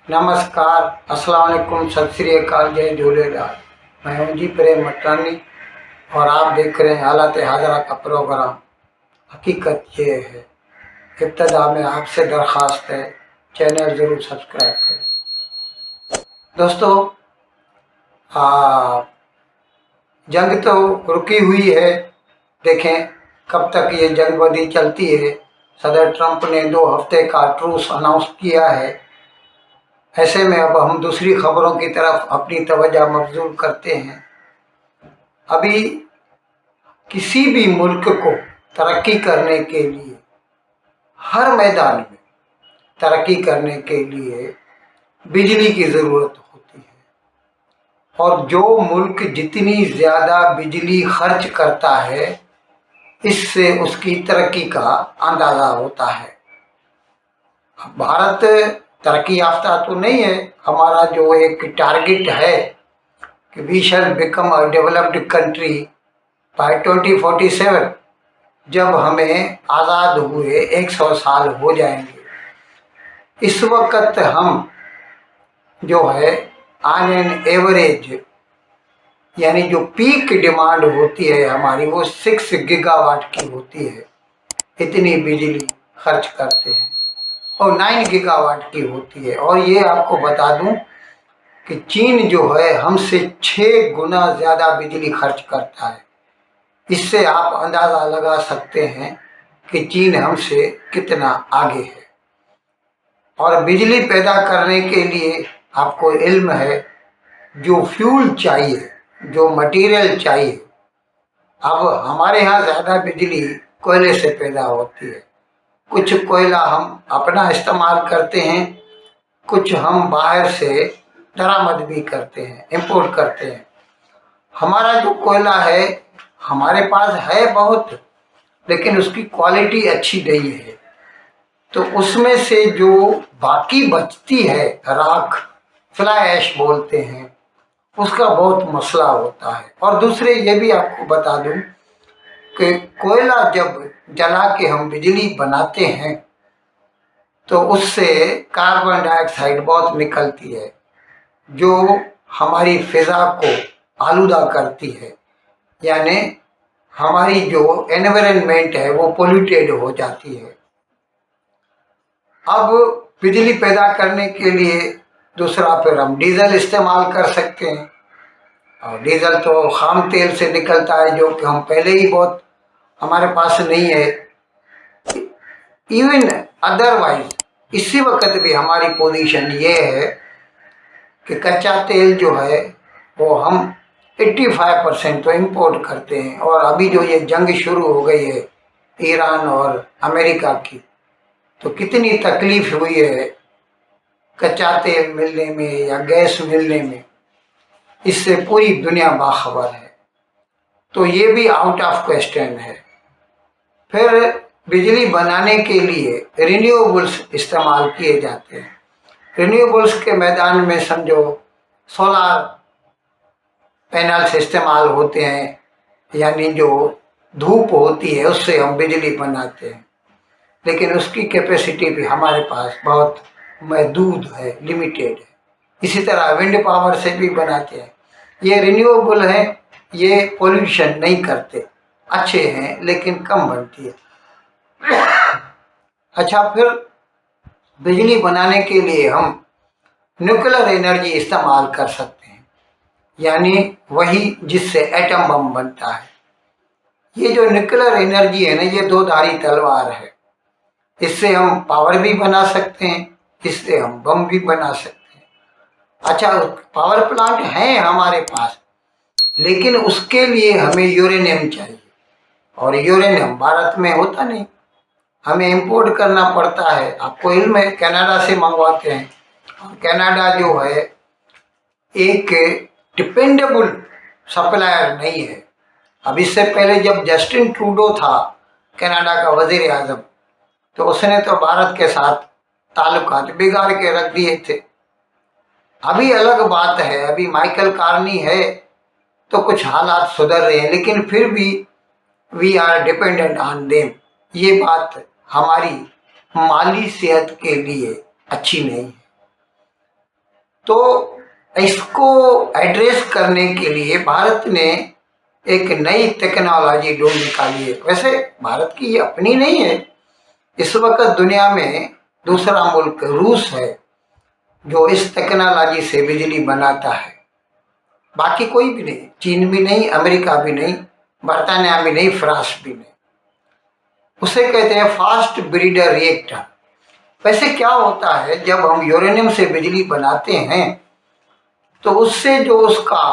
नमस्कार, अस्सलाम वालेकुम, सत श्री अकाल, जय झूलेलाल। मैं हूं जी प्रेम मटानी और आप देख रहे हैं हालात हाजरा का प्रोग्राम। हकीकत ये है, इब्तदा में आपसे दरख्वास्त है, चैनल ज़रूर सब्सक्राइब करें। दोस्तों, जंग तो रुकी हुई है। देखें कब तक ये जंगबंदी चलती है। सदर ट्रंप ने 2 हफ्ते का ट्रूस अनाउंस किया है। ऐसे में अब हम दूसरी खबरों की तरफ अपनी तवज्जो मबज़ूल करते हैं। अभी किसी भी मुल्क को तरक्की करने के लिए, हर मैदान में तरक्की करने के लिए बिजली की ज़रूरत होती है और जो मुल्क जितनी ज़्यादा बिजली खर्च करता है, इससे उसकी तरक्की का अंदाज़ा होता है। भारत तरक्की याफ्ता तो नहीं है। हमारा जो एक टारगेट है कि we shall become a developed country by 2047, जब हमें आज़ाद हुए 100 साल हो जाएंगे। इस वक्त हम जो है ऑन एन एवरेज, यानी जो पीक डिमांड होती है हमारी, वो 6 गीगावाट की होती है। इतनी बिजली खर्च करते हैं और 9 गीगावाट की होती है। और ये आपको बता दूं कि चीन जो है हमसे 6 गुना ज़्यादा बिजली खर्च करता है। इससे आप अंदाज़ा लगा सकते हैं कि चीन हमसे कितना आगे है। और बिजली पैदा करने के लिए आपको इल्म है, जो फ्यूल चाहिए, जो मटेरियल चाहिए, अब हमारे यहाँ ज़्यादा बिजली कोयले से पैदा होती है। कुछ कोयला हम अपना इस्तेमाल करते हैं, कुछ हम बाहर से दरामद भी करते हैं, इंपोर्ट करते हैं। हमारा जो कोयला है हमारे पास है बहुत, लेकिन उसकी क्वालिटी अच्छी नहीं है। तो उसमें से जो बाकी बचती है राख, फ्लाई ऐश बोलते हैं, उसका बहुत मसला होता है। और दूसरे ये भी आपको बता दूं कि कोयला जब जला के हम बिजली बनाते हैं तो उससे कार्बन डाइऑक्साइड बहुत निकलती है, जो हमारी फिज़ा को आलूदा करती है। यानी हमारी जो एनवायरनमेंट है वो पोल्यूटेड हो जाती है। अब बिजली पैदा करने के लिए दूसरा फिर हम डीजल इस्तेमाल कर सकते हैं। और डीजल तो खाम तेल से निकलता है, जो कि हम पहले ही बहुत हमारे पास नहीं है। इवन अदरवाइज इसी वक्त भी हमारी पोजीशन ये है कि कच्चा तेल जो है वो हम 85% तो इंपोर्ट करते हैं। और अभी जो ये जंग शुरू हो गई है ईरान और अमेरिका की, तो कितनी तकलीफ हुई है कच्चा तेल मिलने में या गैस मिलने में। इससे पूरी दुनिया बाखबर है। तो ये भी आउट ऑफ क्वेश्चन है। फिर बिजली बनाने के लिए रिन्यूएबल्स इस्तेमाल किए जाते हैं। रिन्यूएबल्स के मैदान में समझो सोलार पैनल्स इस्तेमाल होते हैं, यानी जो धूप होती है उससे हम बिजली बनाते हैं। लेकिन उसकी कैपेसिटी भी हमारे पास बहुत महदूद है, लिमिटेड है। इसी तरह विंड पावर से भी बनाते हैं। ये रिन्यूएबल है, ये पोल्यूशन नहीं करते, अच्छे हैं, लेकिन कम बनती है। अच्छा, फिर बिजली बनाने के लिए हम न्यूक्लियर एनर्जी इस्तेमाल कर सकते हैं, यानी वही जिससे एटम बम बनता है। ये जो न्यूक्लियर एनर्जी है ना, ये 2 धारी तलवार है। इससे हम पावर भी बना सकते हैं, इससे हम बम भी बना सकते हैं। अच्छा, पावर प्लांट हैं हमारे पास, लेकिन उसके लिए हमें यूरेनियम चाहिए और यूरेनियम भारत में होता नहीं, हमें इंपोर्ट करना पड़ता है। आपको इल्म है, कनाडा से मंगवाते हैं। और कनाडा जो है एक डिपेंडेबल सप्लायर नहीं है। अब इससे पहले जब जस्टिन ट्रूडो था कनाडा का वजीर आजम, तो उसने तो भारत के साथ ताल्लुकात बिगाड़ के रख दिए थे। अभी अलग बात है, अभी माइकल कार्नी है तो कुछ हालात सुधर रहे हैं, लेकिन फिर भी we are dependent on them. ये बात हमारी माली सेहत के लिए अच्छी नहीं है। तो इसको एड्रेस करने के लिए भारत ने एक नई टेक्नोलॉजी ढूंढ निकाली है। वैसे भारत की ये अपनी नहीं है, इस वक्त दुनिया में दूसरा मुल्क रूस है जो इस टेक्नोलॉजी से बिजली बनाता है। बाकी कोई भी नहीं, चीन भी नहीं, अमेरिका भी नहीं, बर्तानिया भी नहीं, फ्रांस भी नहीं। उसे कहते हैं फास्ट ब्रीडर रिएक्टर। वैसे क्या होता है, जब हम यूरेनियम से बिजली बनाते हैं तो उससे जो उसका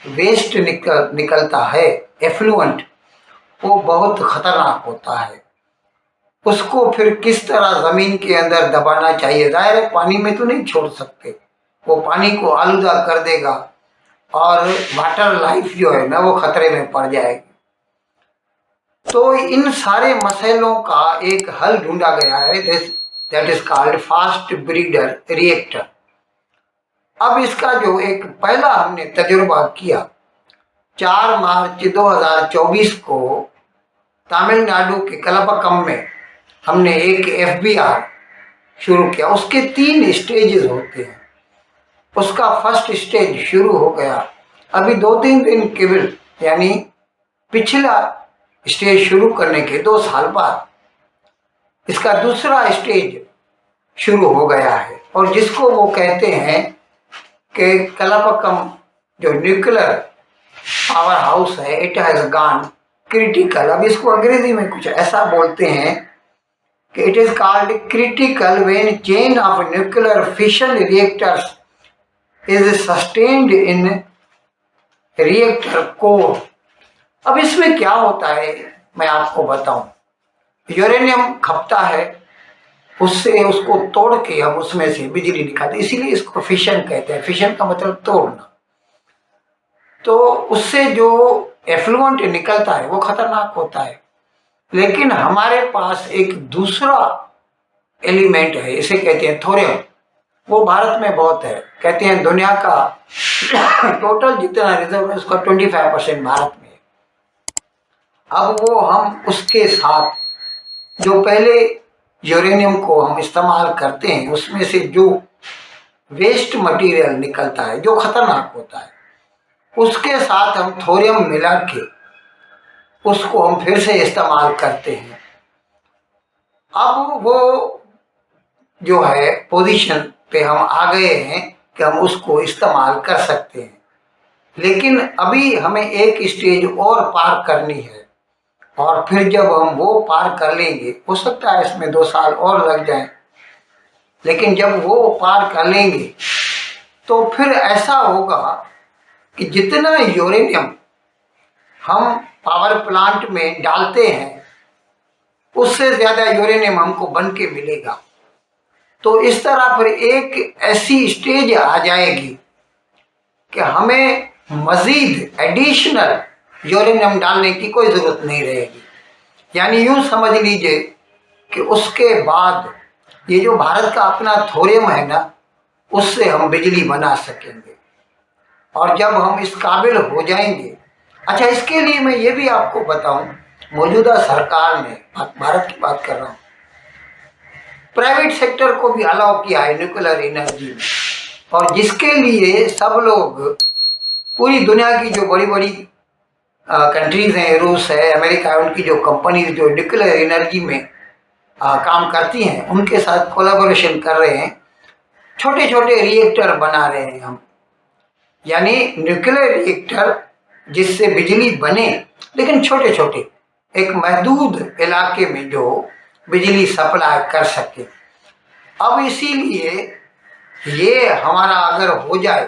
वेस्ट निकलता है, एफ्लुएंट, वो बहुत खतरनाक होता है। उसको फिर किस तरह ज़मीन के अंदर दबाना चाहिए, जाहिर है पानी में तो नहीं छोड़ सकते, वो पानी को आलूदा कर देगा और वाटर लाइफ जो है ना वो खतरे में पड़ जाएगी। तो इन सारे मसलों का एक हल ढूंढा गया है, that is called fast breeder reactor. अब इसका जो एक पहला हमने तजुर्बा किया 4 मार्च 2024 को तमिलनाडु के कलपक्कम में हमने एक FBR शुरू किया। उसके 3 स्टेजेस होते हैं। उसका फर्स्ट स्टेज शुरू हो गया अभी 2-3 दिन केवल, यानी पिछला स्टेज शुरू करने के 2 साल बाद इसका दूसरा स्टेज शुरू हो गया है, और जिसको वो कहते हैं कि कलपक्कम जो न्यूक्लियर पावर हाउस है, इट हैज गॉन क्रिटिकल। अब इसको अंग्रेजी में कुछ ऐसा बोलते हैं कि it is called critical when chain of nuclear fission reactors is sustained in reactor core. अब इसमें क्या होता है मैं आपको बताऊं। यूरेनियम खपता है, उससे उसको तोड़ के हम उसमें से बिजली निकालते, इसीलिए इसको फिशन कहते हैं। फिशन का मतलब तोड़ना। तो उससे जो एफ्लुएंट निकलता है वो खतरनाक होता है, लेकिन हमारे पास एक दूसरा एलिमेंट है, इसे कहते हैं थोरियम। वो भारत में बहुत है, कहते हैं दुनिया का टोटल जितना रिजर्व है उसका 25% भारत में है। अब वो हम उसके साथ जो पहले यूरेनियम को हम इस्तेमाल करते हैं उसमें से जो वेस्ट मटेरियल निकलता है जो खतरनाक होता है, उसके साथ हम थोरियम मिला के उसको हम फिर से इस्तेमाल करते हैं। अब वो जो है पोजीशन पे हम आ गए हैं कि हम उसको इस्तेमाल कर सकते हैं, लेकिन अभी हमें एक स्टेज और पार करनी है, और फिर जब हम वो पार कर लेंगे, हो सकता है इसमें 2 साल और लग जाए, लेकिन जब वो पार कर लेंगे तो फिर ऐसा होगा कि जितना यूरेनियम हम पावर प्लांट में डालते हैं उससे ज़्यादा यूरेनियम हमको बन के मिलेगा। तो इस तरह फिर एक ऐसी स्टेज आ जाएगी कि हमें मज़ीद एडिशनल यूरेनियम डालने की कोई ज़रूरत नहीं रहेगी। यानी यूँ समझ लीजिए कि उसके बाद ये जो भारत का अपना थोरियम है ना, उससे हम बिजली बना सकेंगे। और जब हम इस काबिल हो जाएंगे, अच्छा इसके लिए मैं ये भी आपको बताऊं, मौजूदा सरकार ने, भारत की बात कर रहा हूँ, प्राइवेट सेक्टर को भी अलाउ किया है न्यूक्लियर एनर्जी में, और जिसके लिए सब लोग, पूरी दुनिया की जो बड़ी बड़ी कंट्रीज़ हैं, रूस है, अमेरिका है, उनकी जो कंपनीज जो न्यूक्लियर एनर्जी में काम करती हैं, उनके साथ कोलैबोरेशन कर रहे हैं। छोटे छोटे रिएक्टर बना रहे हैं हम, यानी न्यूक्लियर रिएक्टर जिससे बिजली बने, लेकिन छोटे छोटे, एक महदूद इलाके में जो बिजली सप्लाई कर सके। अब इसीलिए ये हमारा अगर हो जाए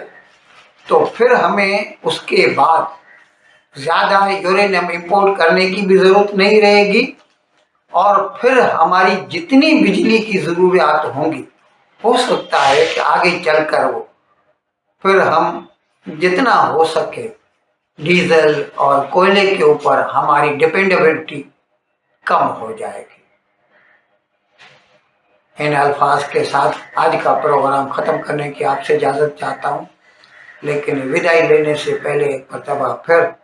तो फिर हमें उसके बाद ज़्यादा यूरेनियम इंपोर्ट करने की भी ज़रूरत नहीं रहेगी, और फिर हमारी जितनी बिजली की ज़रूरियात होंगी, हो सकता है कि आगे चलकर वो फिर हम जितना हो सके डीजल और कोयले के ऊपर हमारी डिपेंडेबिलिटी कम हो जाएगी। इन अल्फाज के साथ आज का प्रोग्राम ख़त्म करने की आपसे इजाज़त चाहता हूँ, लेकिन विदाई लेने से पहले एक मरतबा फिर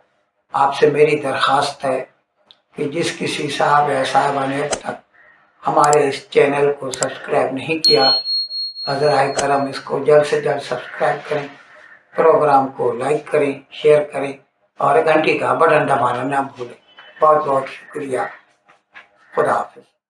आपसे मेरी दरख्वास्त है कि जिस किसी साहब या साहबा ने अब तक हमारे इस चैनल को सब्सक्राइब नहीं किया, अजराय करम इसको जल्द से जल्द सब्सक्राइब करें, प्रोग्राम को लाइक करें, शेयर करें और घंटी का बटन दबाना ना भूलें। बहुत बहुत शुक्रिया। खुदा हाफिज।